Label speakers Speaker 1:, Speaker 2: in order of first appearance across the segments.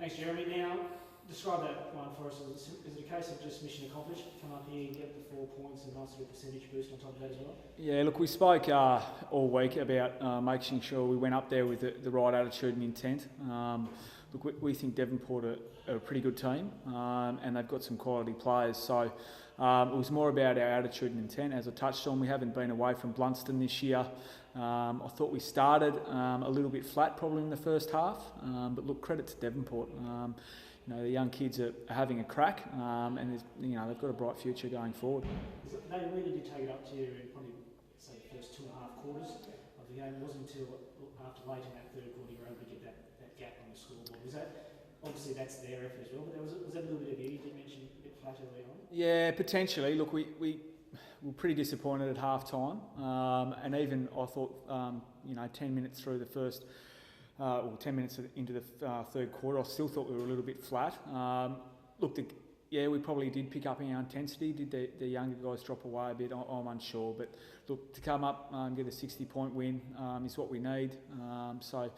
Speaker 1: Thanks, Jeremy. Now, describe that one for us. Is it a case of just mission accomplished? Come up here, get the 4 points, and a nice little percentage boost on top of that as well?
Speaker 2: Yeah, look, we spoke all week about making sure we went up there with the right attitude and intent. Look, we think Devonport are a pretty good team, and they've got some quality players. So it was more about our attitude and intent. As I touched on, we haven't been away from Blunston this year. I thought we started a little bit flat probably in the first half, but look, credit to Devonport. The young kids are having a crack, and they've got a bright future going forward.
Speaker 1: They really did take it up to you in probably, say, the first 2.5 quarters of the game. It wasn't until after late in that third quarter you were able to get that gap on the scoreboard. Was that, obviously that's their effort as well, but was that a little bit of you did mention a bit flat early on? Yeah,
Speaker 2: potentially. Look, we were pretty disappointed at half time, and even I thought 10 minutes through the first 10 minutes into the third quarter, I still thought we were a little bit flat. We probably did pick up in our intensity. Did the younger guys drop away a bit? I'm unsure. But look, to come up and get a 60-point win is what we need. So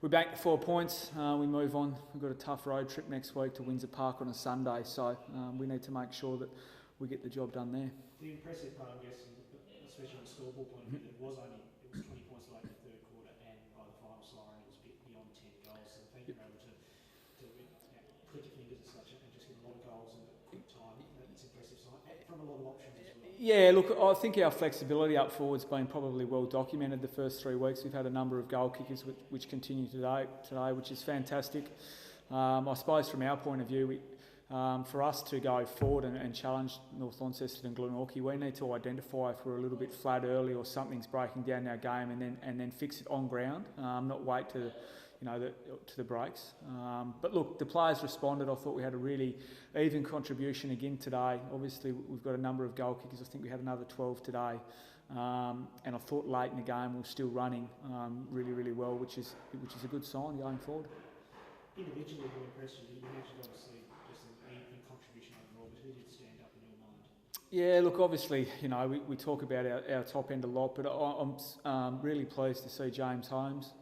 Speaker 2: we're back to 4 points. We move on. We've got a tough road trip next week to Windsor Park on a Sunday. So we need to make sure that we get the job done there.
Speaker 1: The impressive part, I'm guessing, especially on the scoreboard point of view, it was 20 points late in the third quarter, and by the final siren, it was beyond 10 goals. So I think you're able to click your fingers as such and just get a lot of goals in a quick time. That's impressive sign from a lot of options as well.
Speaker 2: Yeah, look, I think our flexibility up forward's been probably well documented the first 3 weeks. We've had a number of goal kickers which continue today, which is fantastic. I suppose from our point of view, for us to go forward and challenge North Launceston and Glenorchy, we need to identify if we're a little bit flat early or something's breaking down our game, and then fix it on ground, not wait to the breaks. But look, the players responded. I thought we had a really even contribution again today. Obviously, we've got a number of goal kickers. I think we had another 12 today, and I thought late in the game we were still running really, really well, which is a good sign going forward.
Speaker 1: Individually, who impressed you? You mentioned obviously just an even contribution overall, but who did stand up in your mind?
Speaker 2: Yeah, look, obviously, we talk about our top end a lot, but I'm really pleased to see James Holmes.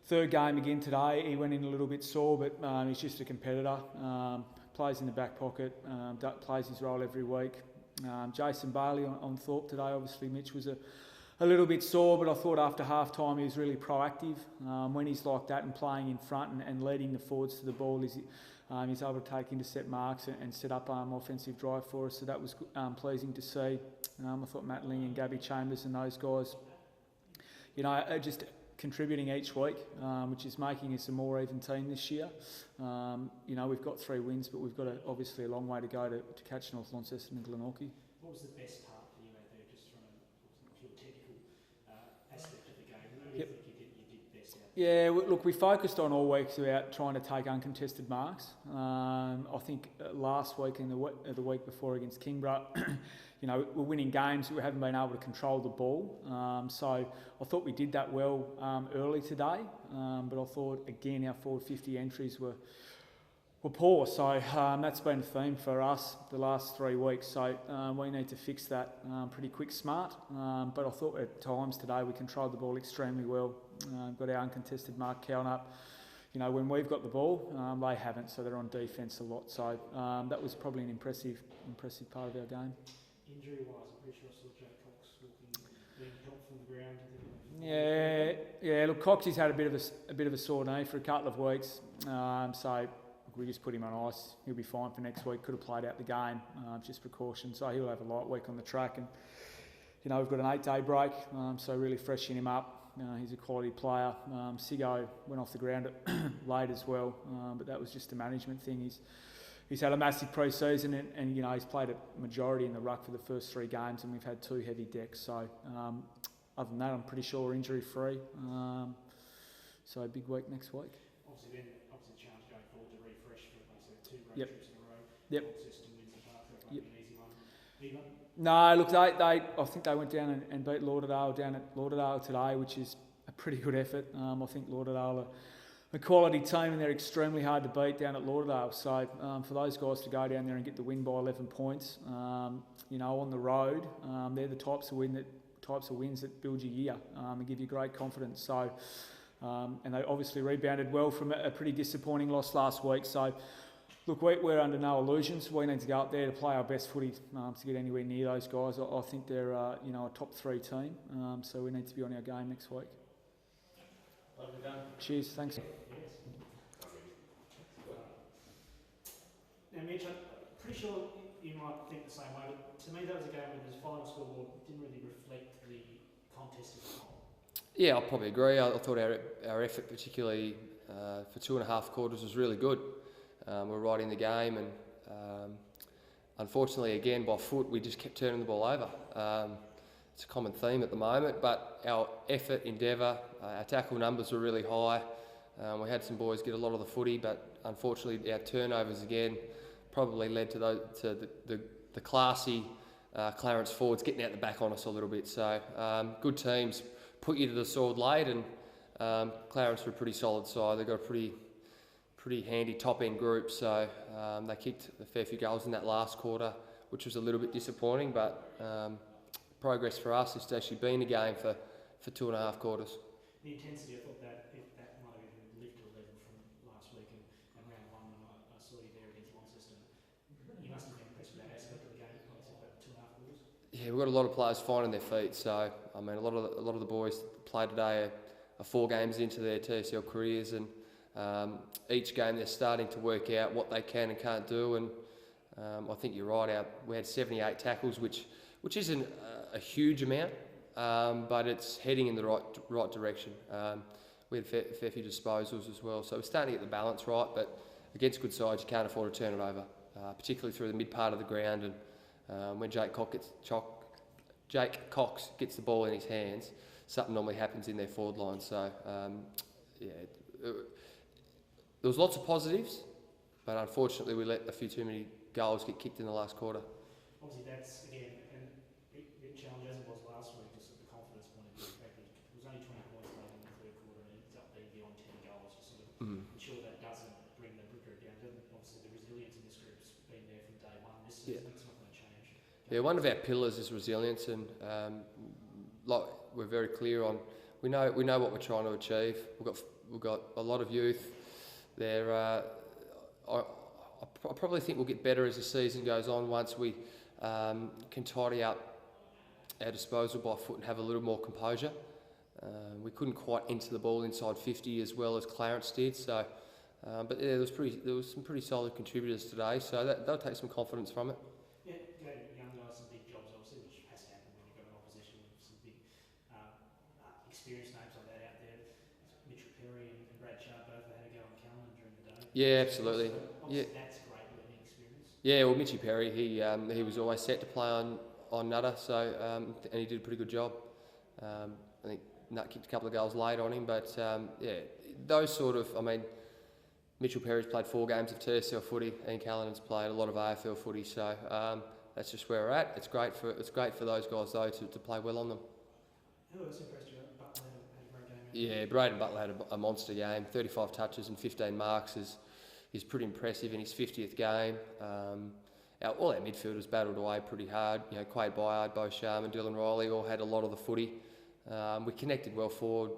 Speaker 2: Third game again today. He went in a little bit sore, but he's just a competitor. Plays in the back pocket, plays his role every week. Jason Bailey on Thorpe today. Obviously, Mitch was a little bit sore, but I thought after half time he was really proactive. When he's like that and playing in front and leading the forwards to the ball, he's able to take intercept marks and set up offensive drive for us. So that was pleasing to see. I thought Matt Ling and Gabby Chambers and those guys, are just contributing each week, which is making us a more even team this year. We've got 3 wins, but we've got obviously a long way to go to catch North Launceston and Glenorchy.
Speaker 1: What was the best part for you out there, just from a pure technical aspect of the game? What do you think you did best out there?
Speaker 2: Yeah, look, we focused on all weeks about trying to take uncontested marks. I think last week and the week before against Kingborough, we're winning games, we haven't been able to control the ball. So I thought we did that well early today, but I thought, again, our forward 50 entries were poor. So that's been a theme for us the last 3 weeks. So we need to fix that pretty quick smart. But I thought at times today we controlled the ball extremely well. Got our uncontested mark count up. When we've got the ball, they haven't, so they're on defence a lot. So that was probably an impressive part of our game.
Speaker 1: Injury-wise, I'm pretty sure I saw Jack Cox being helped from the ground.
Speaker 2: Yeah. Look, Coxie's had a bit of a sore knee for a couple of weeks, so we just put him on ice. He'll be fine for next week. Could have played out the game, just precaution. So he'll have a light week on the track, and we've got an 8-day break, so really freshening him up. He's a quality player. Sigo went off the ground late as well, but that was just a management thing. He's had a massive pre-season and he's played a majority in the ruck for the first 3 games, and we've had 2 heavy decks. So other than that, I'm pretty sure we're injury-free. So a big week next week.
Speaker 1: Obviously the challenge going forward to refresh for, like I said, 2 road trips in a row.
Speaker 2: Yep.
Speaker 1: System wins the park, that won't be an easy one. Either?
Speaker 2: No, look, I think they went down and beat Lauderdale down at Lauderdale today, which is a pretty good effort. I think Lauderdale are a quality team, and they're extremely hard to beat down at Lauderdale. So for those guys to go down there and get the win by 11 points, on the road, they're the types of wins that build your year and give you great confidence. So And they obviously rebounded well from a pretty disappointing loss last week. So, look, we're under no illusions. We need to go up there to play our best footy to get anywhere near those guys. I think they're a top 3 team. So we need to be on our game next week. Cheers, thanks.
Speaker 1: Now, Mitch, I'm pretty sure you might think the same way, but to me that was a game where the final scoreboard didn't really reflect the contest as a whole.
Speaker 3: Yeah, I'll probably agree. I thought our effort, particularly for 2.5 quarters, was really good. We're right in the game, and unfortunately, again, by foot, we just kept turning the ball over. It's a common theme at the moment, but our effort, endeavour, our tackle numbers were really high. We had some boys get a lot of the footy, but unfortunately, our turnovers again probably led to the classy Clarence forwards getting out the back on us a little bit. So good teams put you to the sword late, and Clarence were a pretty solid side. They've got a pretty handy top end group, so they kicked a fair few goals in that last quarter, which was a little bit disappointing, but progress for us is to actually be in the game for 2.5 quarters.
Speaker 1: The intensity, I thought that might have even lifted a level from last week and round 1 when I saw you there against Launceston. You must have been impressed with that aspect of the game, like I said, about 2.5 quarters. Yeah,
Speaker 3: we've got a lot of players finding their feet, so I mean a lot of the boys that played today are 4 games into their TSL careers, and each game they're starting to work out what they can and can't do, and I think you're right. We had 78 tackles, which isn't a huge amount, but it's heading in the right direction. We had a fair few disposals as well, so we're starting to get the balance right. But against good sides, you can't afford to turn it over, particularly through the mid part of the ground. And when Jake Cox gets the ball in his hands, something normally happens in their forward line. So there was lots of positives, but unfortunately we let a few too many goals get kicked in the last quarter.
Speaker 1: Obviously that's, again, a bit challenging as it was last week, just at the confidence point of view. In fact, it was only 20 points late in the third quarter and it ends up being beyond 10 goals to sort of ensure that doesn't bring the group down. Obviously the resilience in this group's been there from day one. This is not going to change.
Speaker 3: Yeah, one of our pillars is resilience, and like we're very clear on, we know what we're trying to achieve. We've got a lot of youth. I probably think we'll get better as the season goes on once we can tidy up our disposal by foot and have a little more composure. We couldn't quite enter the ball inside 50 as well as Clarence did, so but yeah, there was some pretty solid contributors today, so they'll take some confidence from it.
Speaker 1: Yeah, young guys, some big jobs obviously, which has to happen when you've got an opposition with some big experienced names like that out there. Mitch Perry and Brad Sharp both had to go on calendar during the day.
Speaker 3: Yeah, absolutely.
Speaker 1: Yeah, that's great learning experience.
Speaker 3: Yeah, well, Mitchy Perry, he was always set to play on Nutter, so and he did a pretty good job. I think Nut kicked a couple of goals late on him, but yeah, those sort of, I mean, Mitchell Perry's played 4 games of TSL footy, and Callan's played a lot of AFL footy, so that's just where we're at. It's great for those guys though to play well on them.
Speaker 1: Who else impressed you? Butler had a great game.
Speaker 3: Yeah, Braden Butler had a monster game. 35 touches and 15 marks is pretty impressive in his 50th game. All our midfielders battled away pretty hard. You know, Quade Byard, Bo Sharman, Dylan Riley all had a lot of the footy. We connected well forward,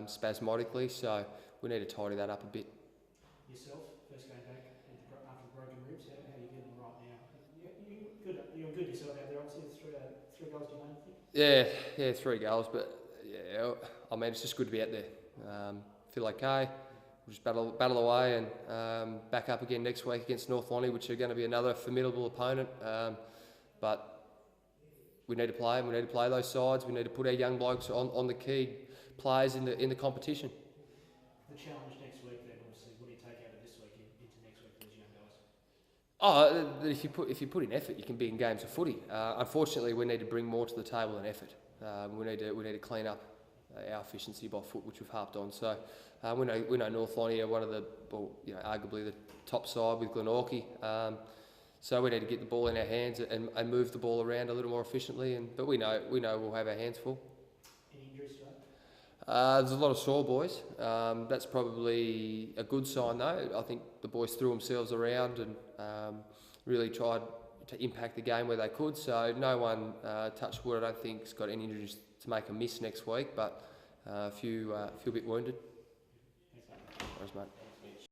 Speaker 3: spasmodically, so we need to tidy that up a bit.
Speaker 1: Yourself, first game back after the broken ribs, how are you feeling right now? You're good yourself out there, obviously. 3 goals to game, I think.
Speaker 3: Yeah, 3 goals, but yeah, I mean, it's just good to be out there. Feel okay. We'll just battle away and back up again next week against North Lonnie, which are going to be another formidable opponent. But we need to play, and we need to play those sides. We need to put our young blokes on the key players in the competition.
Speaker 1: The challenge next week, then, obviously, what do you take out of this week into next week for these young guys?
Speaker 3: If you put in effort, you can be in games of footy. Unfortunately, we need to bring more to the table than effort. We need to clean up our efficiency by foot, which we've harped on. So we know North Lonnie are one of the, arguably the top side with Glenorchy. So we need to get the ball in our hands and move the ball around a little more efficiently. But we know we'll have our hands full.
Speaker 1: Any injuries today?
Speaker 3: There's a lot of sore boys. That's probably a good sign though. I think the boys threw themselves around and really tried to impact the game where they could. So no one, touch wood, I don't think has got any injuries to make a miss next week, but a few a bit wounded. Whereas, mate.
Speaker 4: Thanks, Mitch.